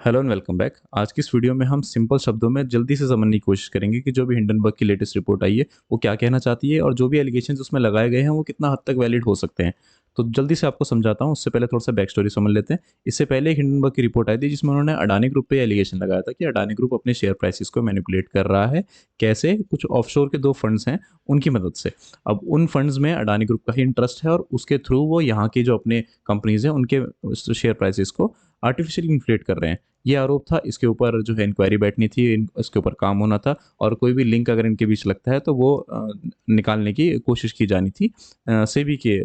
Hello and welcome back. आज की इस वीडियो में हम सिंपल शब्दों में जल्दी से समझने की कोशिश करेंगे कि जो भी हिंडनबर्ग की लेटेस्ट रिपोर्ट आई है वो क्या कहना चाहती है और जो भी एलिगेशंस उसमें लगाए गए हैं वो कितना हद तक वैलिड हो सकते हैं। तो जल्दी से आपको समझाता हूँ, उससे पहले थोड़ा सा बैक स्टोरी समझ लेते हैं। इससे पहले एक हिंडनबर्ग की रिपोर्ट आई थी जिसमें उन्होंने अडानी ग्रुप पे एलिगेशन लगाया था कि अडानी ग्रुप अपने शेयर प्राइसेस को मैनिपुलेट कर रहा है। कैसे? कुछ ऑफशोर के दो फंड्स हैं उनकी मदद से। अब उन फंड्स में अडानी ग्रुप का ही इंटरेस्ट है और उसके थ्रू वो यहाँ की जो अपने कंपनीज हैं उनके शेयर प्राइसेस को आर्टिफिशियली इन्फ्लेट कर रहे हैं। ये आरोप था, इसके ऊपर जो है इंक्वायरी बैठनी थी, इसके ऊपर काम होना था और कोई भी लिंक अगर इनके बीच लगता है तो वो निकालने की कोशिश की जानी थी सेबी के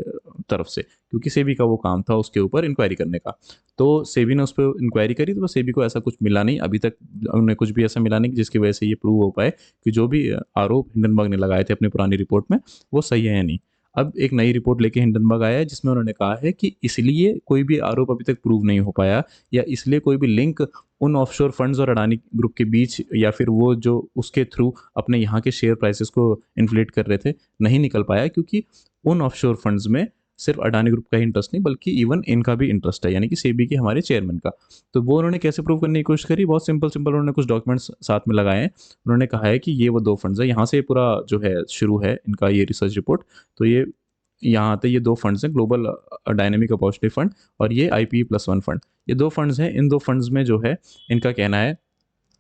तरफ से, क्योंकि सेबी का वो काम था उसके ऊपर इंक्वायरी करने का। तो सेबी ने उस पर इंक्वायरी करी तो सेबी को ऐसा कुछ मिला नहीं, अभी तक उन्हें कुछ भी ऐसा मिला नहीं जिसकी वजह से ये प्रूव हो पाए कि जो भी आरोप हिंडनबर्ग ने लगाए थे अपनी पुरानी रिपोर्ट में वो सही है या नहीं। अब एक नई रिपोर्ट लेके हिंडनबर्ग आया है जिसमें उन्होंने कहा है कि इसलिए कोई भी आरोप अभी तक प्रूव नहीं हो पाया या इसलिए कोई भी लिंक उन ऑफशोर फंड्स और अडानी ग्रुप के बीच या फिर वो जो उसके थ्रू अपने यहाँ के शेयर प्राइसेस को इन्फ्लेट कर रहे थे नहीं निकल पाया, क्योंकि उन ऑफशोर फंड्स में सिर्फ अडानी ग्रुप का ही इंटरेस्ट नहीं बल्कि इवन इनका भी इंटरेस्ट है, यानी कि सेबी के हमारे चेयरमैन का। तो वो उन्होंने कैसे प्रूव करने की कोशिश करी? बहुत सिंपल सिंपल उन्होंने कुछ डॉक्यूमेंट्स साथ में लगाए हैं। उन्होंने कहा है कि ये वो दो फंड्स है, यहाँ से पूरा जो है शुरू है इनका ये रिसर्च रिपोर्ट। तो ये यहाँ आते ये दो फंड्स हैं, ग्लोबल डायनेमिक अपॉर्चुनिटी फंड और ये IPE+1 फंड। ये दो फंड्स हैं। इन दो फंड्स में जो है इनका कहना है,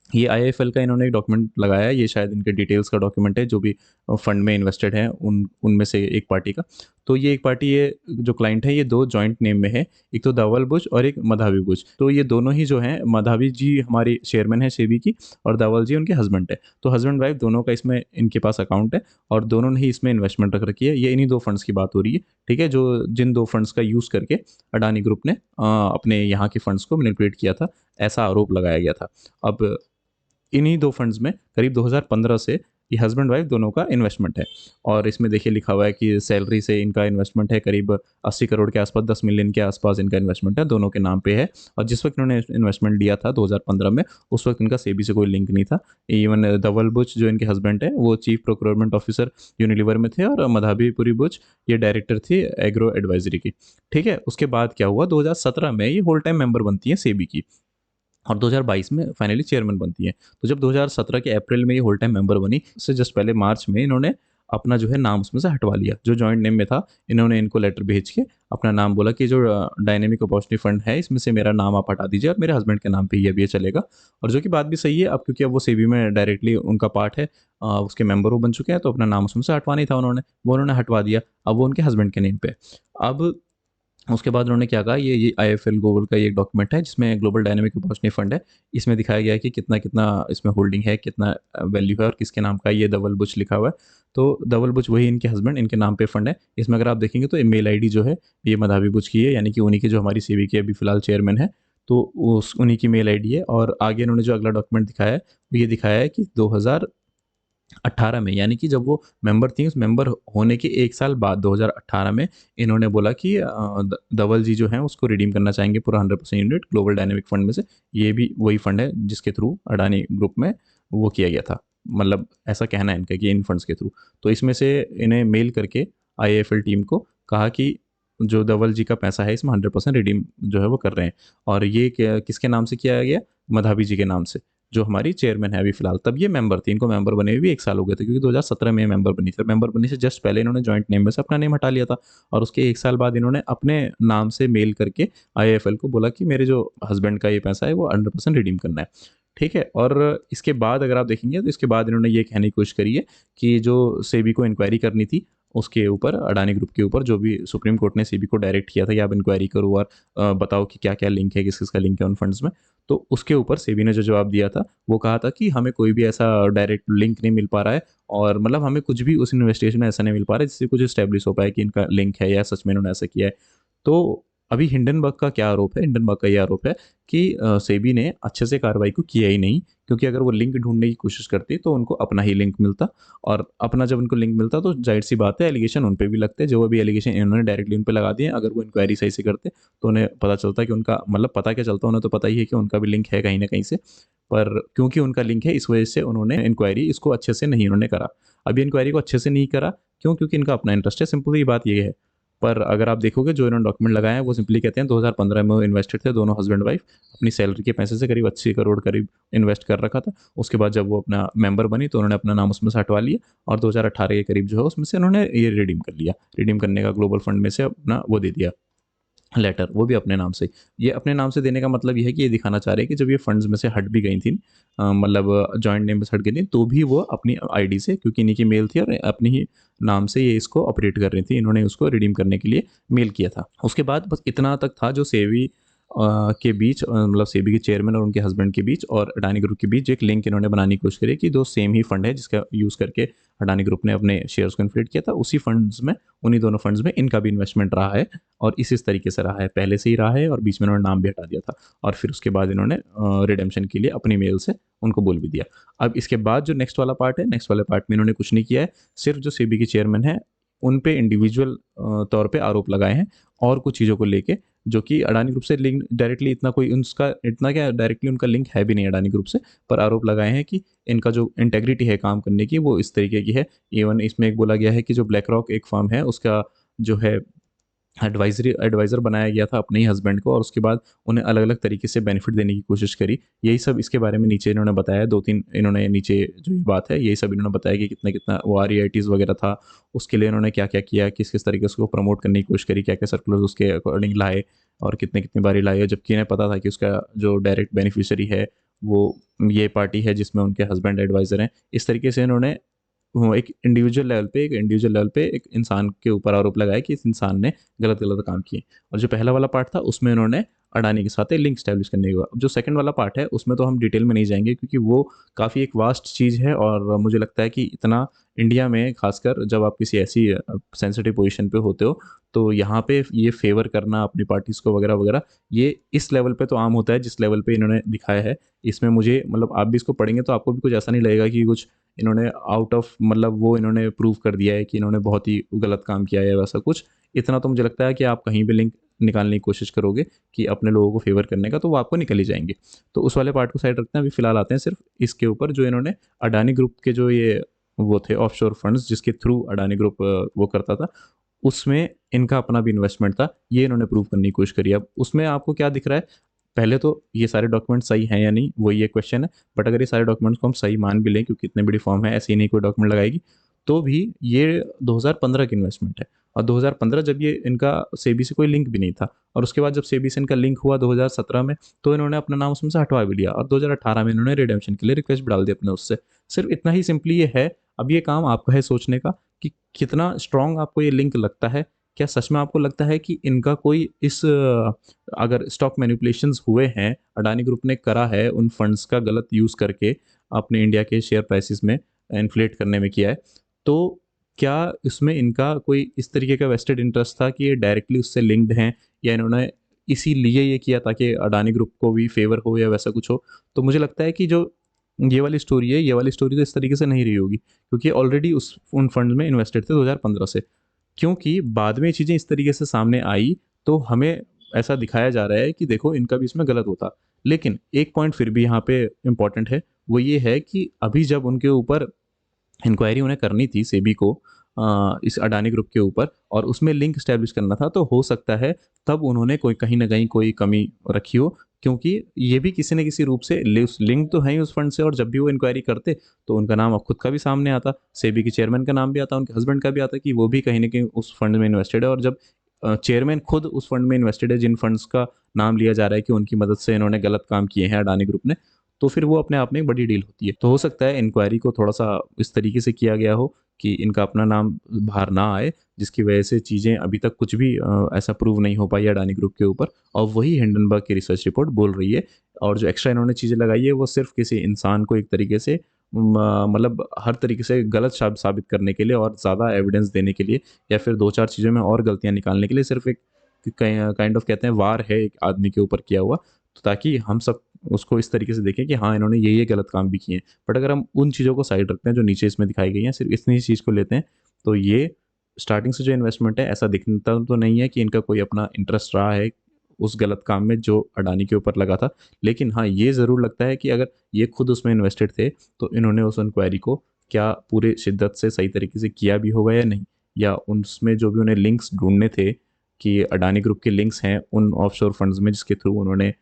ये IIFL का इन्होंने एक डॉक्यूमेंट लगाया है, ये शायद इनके डिटेल्स का डॉक्यूमेंट है जो भी फंड में इन्वेस्टेड है उन उनमें से एक पार्टी का। तो ये एक पार्टी, ये जो क्लाइंट है ये दो जॉइंट नेम में है, एक तो धवल बुच और एक मधावी बुच। तो ये दोनों ही जो हैं, मधावी जी हमारी चेयरमैन है सेबी की और धवल जी उनके हस्बैंड है। तो हस्बैंड वाइफ दोनों का इसमें इनके पास अकाउंट है और दोनों ने ही इसमें इन्वेस्टमेंट रख रखी है। ये इन्हीं दो फंड्स की बात हो रही है, ठीक है, जो जिन दो फंड्स का यूज़ करके अडानी ग्रुप ने अपने यहाँ के फंड्स को मैनिपुलेट किया था, ऐसा आरोप लगाया गया था। अब इन्हीं दो फंड्स में करीब 2015 से ये हस्बैंड वाइफ दोनों का इन्वेस्टमेंट है और इसमें देखिए लिखा हुआ है कि सैलरी से इनका इन्वेस्टमेंट है करीब 80 करोड़ के आसपास, 10 मिलियन के आसपास इनका इन्वेस्टमेंट है, दोनों के नाम पे है। और जिस वक्त इन्होंने इन्वेस्टमेंट लिया था 2015 में, उस वक्त इनका सेबी से कोई लिंक नहीं था। इवन धवल बुच जो इनके हस्बैंड है वो चीफ प्रोक्योरमेंट ऑफिसर यूनिलीवर में थे और मधाबीपुरी बुच ये डायरेक्टर थी एग्रो एडवाइजरी की, ठीक है। उसके बाद क्या हुआ, 2017 में ये होल टाइम मेंबर बनती है सेबी की और 2022 में फाइनली चेयरमैन बनती है। तो जब 2017 के अप्रैल में ये होल टाइम मेंबर बनी, उससे जस्ट पहले मार्च में इन्होंने अपना जो है नाम उसमें से हटवा लिया। जो जॉइंट नेम में था, इन्होंने इनको लेटर भेज के अपना नाम बोला कि जो डायनेमिक अपॉर्चुनिटी फंड है इसमें से मेरा नाम आप हटा दीजिए और मेरे हस्बैंड के नाम पे ही अब ये चलेगा। और जो कि बात भी सही है, अब क्योंकि अब वो सेबी में डायरेक्टली उनका पार्ट है, उसके मेंबर वो बन चुके हैं, तो अपना नाम उसमें से हटवा नहीं था उन्होंने, वो उन्होंने हटवा दिया। अब वो उनके हस्बैंड के नेम पे है। अब उसके बाद उन्होंने क्या कहा, ये IIFL ग्लोबल का ये एक डॉक्यूमेंट है जिसमें ग्लोबल डायनेमिक अपॉर्चुनिटी फंड है। इसमें दिखाया गया है कि कितना कितना इसमें होल्डिंग है, कितना वैल्यू है और किसके नाम का है। ये धवल बुच लिखा हुआ है। तो धवल बुच वही इनके हस्बैंड, इनके नाम पे फंड है। इसमें अगर आप देखेंगे तो ईमेल आईडी जो है ये मधावी बुच की है, यानी कि उन्हीं की जो हमारी सेबी के अभी फिलहाल चेयरमैन है। तो उस उन्हीं की मेल आईडी है और आगे उन्होंने जो अगला डॉक्यूमेंट दिखाया है वो ये दिखाया है कि 2018 में, यानी कि जब वो मेंबर थी, उस मेंबर होने के 1 साल बाद 2018 में इन्होंने बोला कि धवल जी जो हैं उसको रिडीम करना चाहेंगे पूरा 100% यूनिट ग्लोबल डायनेमिक फंड में से। ये भी वही फंड है जिसके थ्रू अडानी ग्रुप में वो किया गया था, मतलब ऐसा कहना है इनका कि इन फंड्स के थ्रू। तो इसमें से इन्हें मेल करके IIFL टीम को कहा कि जो धवल जी का पैसा है इसमें 100% रिडीम जो है वो कर रहे हैं। और ये किसके नाम से किया गया? मधावी जी के नाम से, जो हमारी चेयरमैन है अभी फिलहाल। तब ये मेंबर थी, इनको मेंबर बने हुए भी 1 साल हो गए थे, क्योंकि 2017 में मेंबर बनी थी। मेंबर बनने से जस्ट पहले इन्होंने जॉइंट नेम में से अपना नेम हटा लिया था और उसके 1 साल बाद इन्होंने अपने नाम से मेल करके IIFL को बोला कि मेरे जो हस्बैंड का ये पैसा है वो 100% रिडीम करना है, ठीक है। और इसके बाद अगर आप देखेंगे तो इसके बाद इन्होंने ये कहने की कोशिश करी है कि जो सेबी को इंक्वायरी करनी थी उसके ऊपर, अडानी ग्रुप के ऊपर, जो भी सुप्रीम कोर्ट ने सेबी को डायरेक्ट किया था कि आप इंक्वायरी करो और बताओ कि क्या क्या लिंक है, किस किस का लिंक है उन फंड्स में। तो उसके ऊपर सेबी ने जो जवाब दिया था वो कहा था कि हमें कोई भी ऐसा डायरेक्ट लिंक नहीं मिल पा रहा है और मतलब हमें कुछ भी उस इन्वेस्टिगेशन में ऐसा नहीं मिल पा रहा है जिससे कुछ इस्टेब्लिश हो पाए कि इनका लिंक है या सच में इन्होंने ऐसा किया है। तो अभी हिंडनबर्ग का क्या आरोप है? हिंडनबर्ग का ये आरोप है कि सेबी ने अच्छे से कार्रवाई को किया ही नहीं, क्योंकि अगर वो लिंक ढूंढने की कोशिश करती तो उनको अपना ही लिंक मिलता और अपना जब उनको लिंक मिलता तो जाहिर सी बात है एलिगेशन उन पे भी लगते, जो भी एलिगेशन इन्होंने डायरेक्टली उन पे लगा दिए। अगर वो इंक्वायरी सही से करते तो उन्हें पता चलता कि उनका, मतलब पता क्या चलता, उन्हें तो पता ही है कि उनका भी लिंक है कहीं ना कहीं से, पर क्योंकि उनका लिंक है इस वजह से उन्होंने इंक्वायरी इसको अच्छे से नहीं उन्होंने करा। अभी इंक्वायरी को अच्छे से नहीं करा, क्यों? क्योंकि इनका अपना इंटरेस्ट है, सिंपल ये बात ये है। पर अगर आप देखोगे जो इन्होंने डॉक्यूमेंट लगाए हैं वो सिंपली कहते हैं 2015 में वो इन्वेस्टेड थे, दोनों हस्बैंड वाइफ अपनी सैलरी के पैसे से करीब 80 करोड़ करीब इन्वेस्ट कर रखा था। उसके बाद जब वो अपना मेंबर बनी तो उन्होंने अपना नाम उसमें से हटवा लिया और 2018 के करीब जो है उसमें से उन्होंने ये रिडीम कर लिया। रिडीम करने का ग्लोबल फंड में से अपना वो दे दिया लेटर, वो भी अपने नाम से। ये अपने नाम से देने का मतलब ये है कि ये दिखाना चाह रहे हैं कि जब ये फंड्स में से हट भी गई थी, मतलब जॉइंट नेम में से हट गई थी, तो भी वो अपनी आईडी से, क्योंकि इन्हीं की मेल थी और अपनी ही नाम से ये इसको ऑपरेट कर रही थी, इन्होंने उसको रिडीम करने के लिए मेल किया था। उसके बाद बस इतना तक था जो सेबी के बीच, मतलब सेबी के चेयरमैन और उनके हस्बैंड के बीच और अडानी ग्रुप के बीच एक लिंक इन्होंने बनाने की कोशिश करी कि दो सेम ही फंड है जिसका यूज़ करके अडानी ग्रुप ने अपने शेयर्स को इन्फ्लेट किया था, उसी फंड्स में, उन्हीं दोनों फंड्स में इनका भी इन्वेस्टमेंट रहा है और इस तरीके से रहा है, पहले से ही रहा है और बीच में उन्होंने नाम भी हटा दिया था और फिर उसके बाद इन्होंने रिडेम्पशन के लिए अपनी मेल से उनको बोल भी दिया। अब इसके बाद जो नेक्स्ट वाला पार्ट है, नेक्स्ट वाले पार्ट में इन्होंने कुछ नहीं किया है, सिर्फ जो सेबी के चेयरमैन है उन पे इंडिविजुअल तौर पे आरोप लगाए हैं और कुछ चीज़ों को लेके जो कि अडानी ग्रुप से लिंक डायरेक्टली इतना कोई उसका इतना क्या डायरेक्टली उनका लिंक है भी नहीं अडानी ग्रुप से, पर आरोप लगाए हैं कि इनका जो इंटेग्रिटी है काम करने की वो इस तरीके की है। इवन इसमें एक बोला गया है कि जो ब्लैक रॉक एक फर्म है उसका जो है एडवाइज़र बनाया गया था अपने ही हस्बैंड को और उसके बाद उन्हें अलग-अलग तरीके से बेनिफिट देने की कोशिश करी। यही सब इसके बारे में नीचे इन्होंने बताया, 2-3 इन्होंने नीचे जो ये बात है, यही सब इन्होंने बताया कि कितना-कितना वो आरईआईटीज़ वगैरह था, उसके लिए इन्होंने क्या-क्या किया, किस-किस तरीके से उसको प्रमोट करने की कोशिश करी, क्या-क्या सर्कुलर्स उसके अकॉर्डिंग लाए और कितनी-कितनी बारी लाए, जबकि इन्हें पता था कि उसका जो डायरेक्ट बेनिफिशियरी है, वो ये पार्टी है जिसमें उनके हस्बैंड एडवाइज़र हैं। इस तरीके से इन्होंने वो एक इंडिविजुअल लेवल पे एक इंसान के ऊपर आरोप लगाया कि इस इंसान ने गलत-गलत काम किए। और जो पहला वाला पार्ट था उसमें उन्होंने अडानी के साथ एक लिंक एस्टैब्लिश करने के बाद, जो सेकंड वाला पार्ट है उसमें तो हम डिटेल में नहीं जाएँगे क्योंकि वो काफ़ी एक वास्ट चीज़ है और मुझे लगता है कि इतना इंडिया में ख़ासकर जब आप किसी ऐसी सेंसिटिव पोज़ीशन पे होते हो, तो यहाँ पे ये फ़ेवर करना अपनी पार्टीज़ को वगैरह-वगैरह, ये इस लेवल पे तो आम होता है जिस लेवल पे इन्होंने दिखाया है। इसमें मुझे मतलब आप भी इसको पढ़ेंगे तो आपको भी कुछ ऐसा नहीं लगेगा कि कुछ इन्होंने आउट ऑफ मतलब वो इन्होंने प्रूव कर दिया है कि इन्होंने बहुत ही गलत काम किया है वैसा कुछ। इतना तो मुझे लगता है कि आप कहीं भी लिंक निकालने की कोशिश करोगे कि अपने लोगों को फ़ेवर करने का, तो वो आपको निकल ही जाएँगे। तो उस वाले पार्ट को साइड रखते हैं, अभी फ़िलहाल आते हैं सिर्फ़ इसके ऊपर जो इन्होंने अडानी ग्रुप के जो ये वो थे ऑफशोर फंड्स जिसके थ्रू अडानी ग्रुप वो करता था, उसमें इनका अपना भी इन्वेस्टमेंट था, ये इन्होंने प्रूव करने की कोशिश करी। अब उसमें आपको क्या दिख रहा है, पहले तो ये सारे डॉक्यूमेंट सही हैं या नहीं, वही एक क्वेश्चन है। बट अगर ये सारे डॉक्यूमेंट्स को हम सही मान भी लें क्योंकि इतनी बड़ी फर्म है, ऐसे ही नहीं कोई डॉक्यूमेंट लगाएगी, तो भी ये 2015 की इन्वेस्टमेंट है और 2015 जब ये इनका सेबी से कोई लिंक भी नहीं था और उसके बाद जब सेबी से इनका लिंक हुआ 2017 में, तो इन्होंने अपना नाम उसमें से हटवा भी लिया और 2018 में इन्होंने रिडेम्पशन के लिए रिक्वेस्ट भी डाल दी अपने उससे। सिर्फ इतना ही सिंपली ये है। अब ये काम आपका है सोचने का कि कितना स्ट्रॉन्ग आपको ये लिंक लगता है। क्या सच में आपको लगता है कि इनका कोई अगर स्टॉक मैनिपुलेशंस हुए हैं, अडानी ग्रुप ने करा है उन फंड्स का गलत यूज़ करके अपने इंडिया के शेयर प्राइसेस में इन्फ्लेट करने में किया है, तो क्या इसमें इनका कोई इस तरीके का वेस्टेड इंटरेस्ट था कि ये डायरेक्टली उससे लिंक्ड हैं या इन्होंने इसीलिए ये किया ताकि अडानी ग्रुप को भी फ़ेवर हो या वैसा कुछ हो? तो मुझे लगता है कि जो ये वाली स्टोरी है, ये वाली स्टोरी तो इस तरीके से नहीं रही होगी क्योंकि ऑलरेडी उस उन फंड्स में इन्वेस्टेड थे 2015 से। क्योंकि बाद में ये चीज़ें इस तरीके से सामने आई, तो हमें ऐसा दिखाया जा रहा है कि देखो इनका भी इसमें गलत होता। लेकिन एक पॉइंट फिर भी यहाँ पे इम्पोर्टेंट है, वो ये है कि अभी जब उनके ऊपर इंक्वायरी उन्हें करनी थी सेबी को इस अडानी ग्रुप के ऊपर और उसमें लिंक एस्टैब्लिश करना था, तो हो सकता है तब उन्होंने कोई कहीं न कहीं कोई कमी रखी हो क्योंकि ये भी किसी न किसी रूप से लिंक तो है ही उस फंड से और जब भी वो इंक्वायरी करते, तो उनका नाम अब खुद का भी सामने आता, सेबी के चेयरमैन का नाम भी आता, उनके हस्बैंड का भी आता कि वो भी कहीं न कहीं उस फंड में इन्वेस्टेड है और जब चेयरमैन खुद उस फंड में इन्वेस्टेड है, जिन फंड्स का नाम लिया जा रहा है कि उनकी मदद से इन्होंने गलत काम किए हैं अडानी ग्रुप ने, तो फिर वो अपने आप में एक बड़ी डील होती है। तो हो सकता है इंक्वायरी को थोड़ा-सा इस तरीके से किया गया हो कि इनका अपना नाम बाहर ना आए, जिसकी वजह से चीज़ें अभी तक कुछ भी ऐसा प्रूव नहीं हो पाई अडानी ग्रुप के ऊपर और वही हिंडनबर्ग की रिसर्च रिपोर्ट बोल रही है और जो एक्स्ट्रा इन्होंने चीज़ें लगाई है, वो सिर्फ़ किसी इंसान को एक तरीके से मतलब हर तरीके से गलत साबित करने के लिए और ज़्यादा एविडेंस देने के लिए या फिर 2-4 चीज़ों में और गलतियाँ निकालने के लिए सिर्फ़ एक काइंड ऑफ कहते हैं वार है एक आदमी के ऊपर किया हुआ, तो ताकि हम सब उसको इस तरीके से देखें कि हाँ, इन्होंने ये गलत काम भी किए हैं। बट अगर हम उन चीज़ों को साइड रखते हैं जो नीचे इसमें दिखाई गई हैं, सिर्फ़ इतनी ही चीज़ को लेते हैं, तो ये स्टार्टिंग से जो इन्वेस्टमेंट है ऐसा दिखता तो नहीं है कि इनका कोई अपना इंटरेस्ट रहा है उस गलत काम में जो अडानी के ऊपर लगा था। लेकिन हाँ, ये ज़रूर लगता है कि अगर ये खुद उसमें इन्वेस्टेड थे, तो इन्होंने उस इंक्वायरी को क्या पूरे शिद्दत से सही तरीके से किया भी होगा या नहीं? या उसमें जो भी उन्हें लिंक्स ढूंढने थे कि अडानी ग्रुप के लिंक्स हैं उन ऑफशोर फंड्स में जिसके थ्रू उन्होंने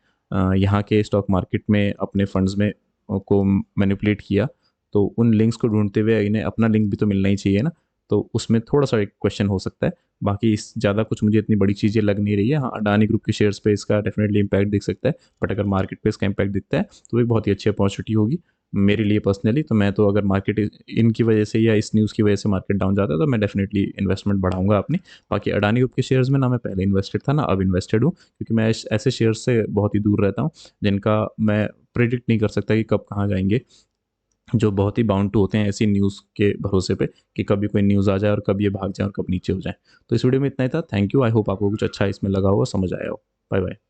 यहाँ के स्टॉक मार्केट में अपने फंड्स में को मैनिपुलेट किया, तो उन लिंक्स को ढूंढते हुए इन्हें अपना लिंक भी तो मिलना ही चाहिए ना। तो उसमें थोड़ा सा एक क्वेश्चन हो सकता है। बाकी इस ज़्यादा कुछ मुझे इतनी बड़ी चीज़ें लग नहीं रही है। हाँ, अडानी ग्रुप के शेयर्स पे इसका डेफिनेटली इम्पैक्ट दिख सकता है, बट अगर मार्केट पे इसका इम्पैक्ट दिखता है तो एक बहुत ही अच्छी अपॉर्चुनिटी होगी मेरे लिए पर्सनली। तो मैं तो अगर मार्केट इनकी वजह से या इस न्यूज़ की वजह से मार्केट डाउन जाता है तो मैं डेफिनेटली इन्वेस्टमेंट बढ़ाऊंगा अपनी। बाकी अडानी ग्रुप के शेयर्स में ना मैं पहले इन्वेस्टेड था ना अब इन्वेस्टेड हूँ, क्योंकि मैं ऐसे शेयर्स से बहुत ही दूर रहता हूँ जिनका मैं प्रिडिक्ट नहीं कर सकता कि कब कहाँ जाएंगे, जो बहुत ही बाउंड टू होते हैं ऐसी न्यूज़ के भरोसे पे कि कभी कोई न्यूज़ आ जाए और कब ये भाग जाए और कब नीचे हो जाए। तो इस वीडियो में इतना ही था। Thank you. आई होप आपको कुछ अच्छा इसमें लगा होगा, समझ आया हो। Bye bye.